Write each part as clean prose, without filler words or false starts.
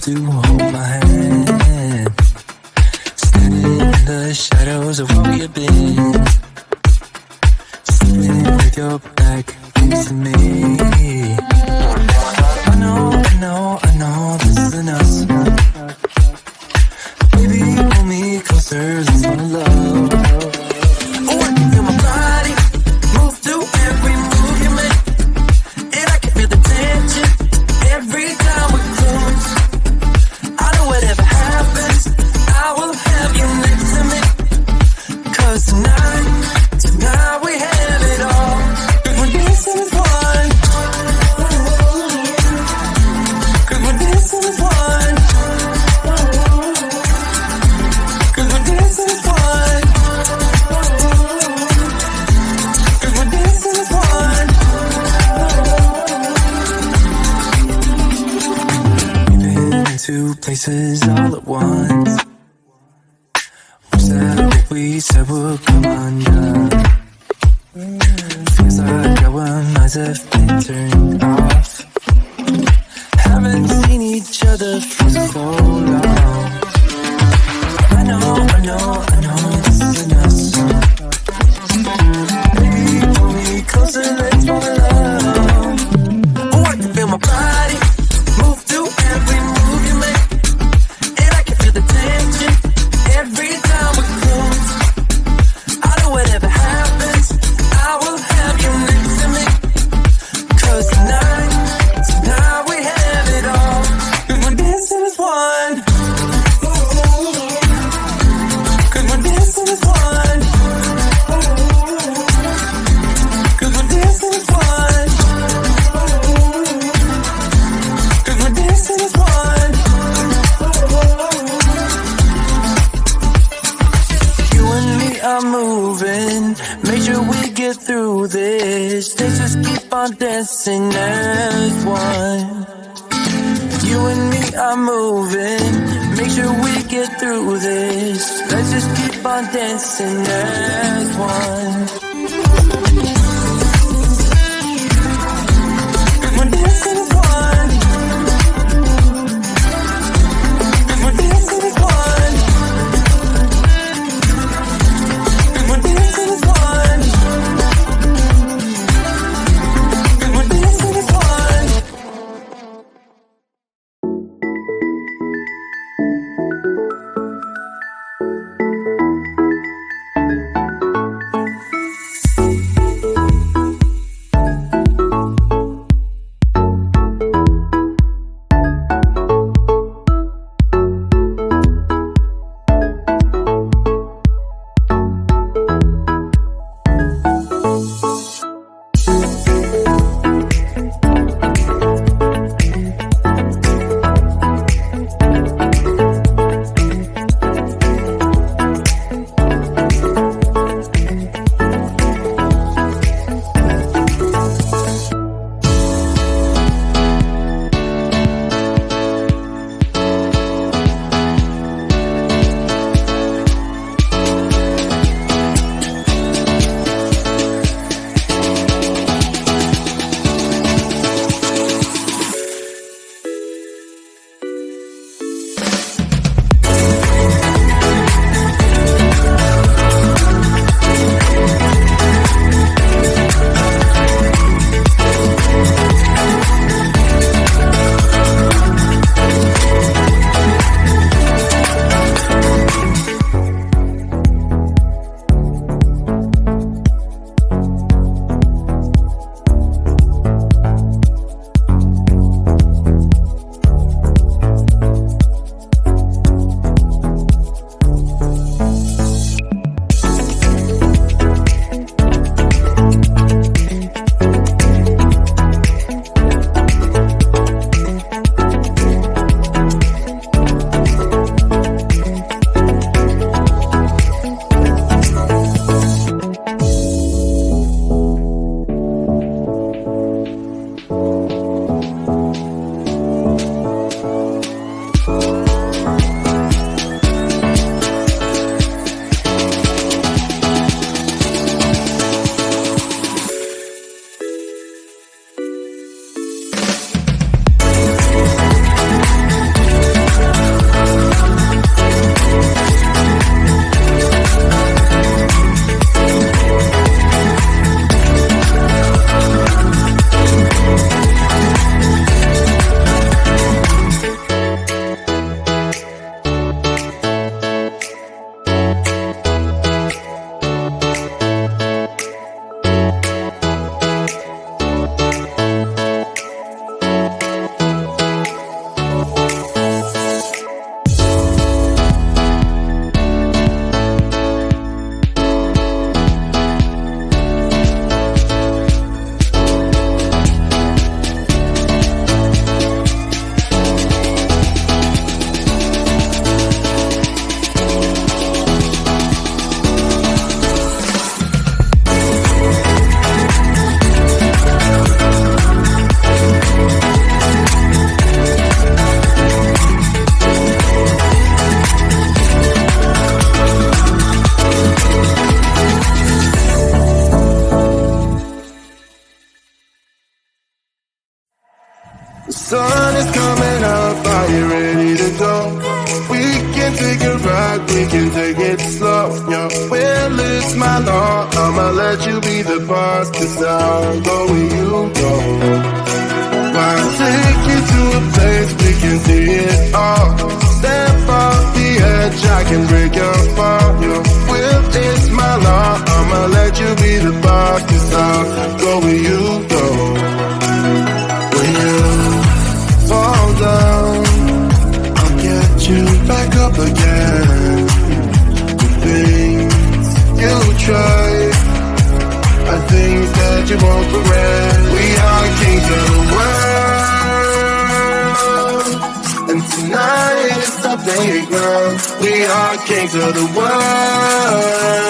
to hold my hand, standing in the shadows of where we've been, sitting with your back facing me. I know this isn't us. Baby, pull me closer, let's fall in love. Oh, I can feel my body move to every move you make, and I can feel the tension every time we close. I know whatever happens, I will have you next to me. 'Cause tonight we have it all. 'Cause we're dancing as one. 'Cause we're dancing as one. 'Cause we're dancing as one. 'Cause we're dancing as one. We've been in two places all at once. Wish that what we said would come undone. Feels like our minds have been turned off. Haven't seen each other for so long. I know this isn't us. Baby, pull me closer, let's fall in love. Oh, I can feel my body move to every move you make, and I can feel the tension every time we close. I know whatever happens, I will have you next to me. 'Cause tonight we have it all. 'Cause we're dancing as one. 'Cause we're dancing as one. 'Cause we're dancing as one. 'Cause we're dancing as one. You and me are moving, make sure we get through this. Let's just keep on dancing as one. You and me are moving, make sure we get through this. Let's just keep on dancing as one. 'Cause we're dancing as one. 'Cause we're dancing as one. 'Cause we're dancing as one. 'Cause we're dancing as one. we can take it slow. Your will is my law. I'ma let you be the boss, 'cause I'll go where you go. I'll take you to a place we can see it all. Step off the edge, I can break your fall. Your will is my law. I'ma let you be the boss, 'cause I'll go where you go. When you fall down, I'll get you back up again. The things you try are things that you won't regret. We are kings of the world, and tonight is our playground. We are kings of the world,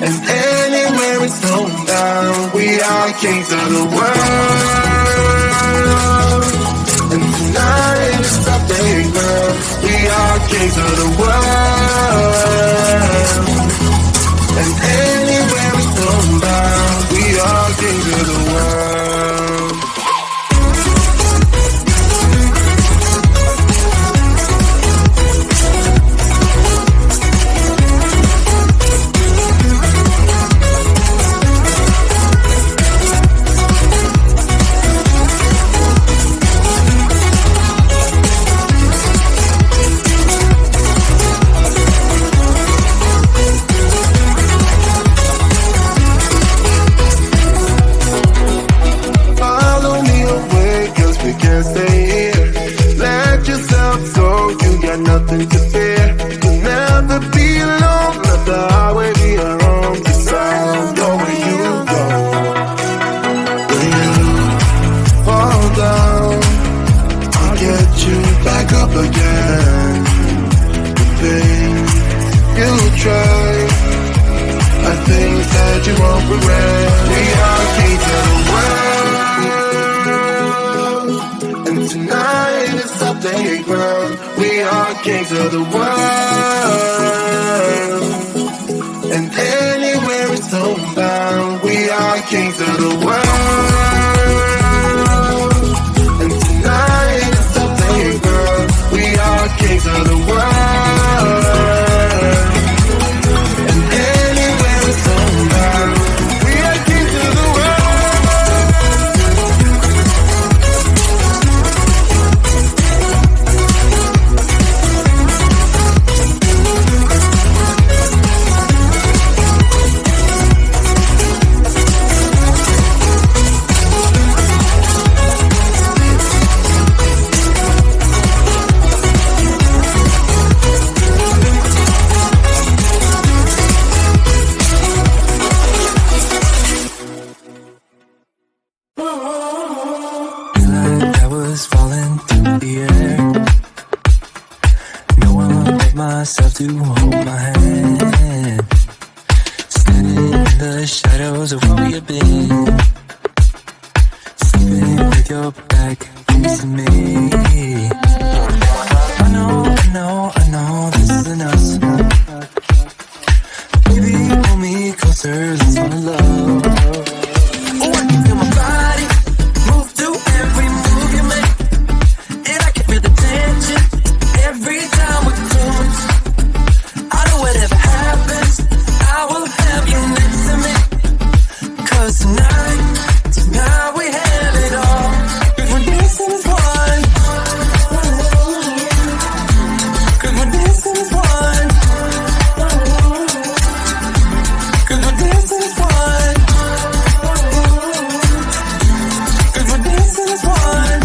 and anywhere it's homebound. We are kings of the world, and tonight is our playground. We are kings of the world, and anywhere it's homebound. We are kings of the world. Nothing to fear, you'll never be alone. Let the highway be your home, 'cause I'll go where you go. When you fall down, I'll get you back up again. The things you try are things that you won't regret. We are kings of the world, and tonight is our playground. We are kings of the world, and anywhere it's homebound. We are kings of the world, and tonight it's our playground. We are kings of the world, and anywhere it's homebound. We are kings of the world. Myself to hold my hand, standing in the shadows of where we have been, sleeping with your back facing me. I know, this isn't us. Baby, pull me closer, let's fall in love. Oh, I can feel my body move to every move you make, and I can feel the tension every time we close. I know whatever happens, I will have you next to me. 'Cause tonight we have it all. 'Cause we're dancing as one. 'Cause we're dancing as one. 'Cause we're dancing as one. 'Cause we're dancing as one.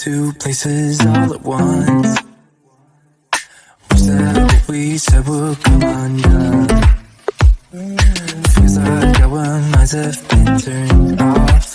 Two places all at once. We said what we said would come undone. Feels like our minds have been turned off.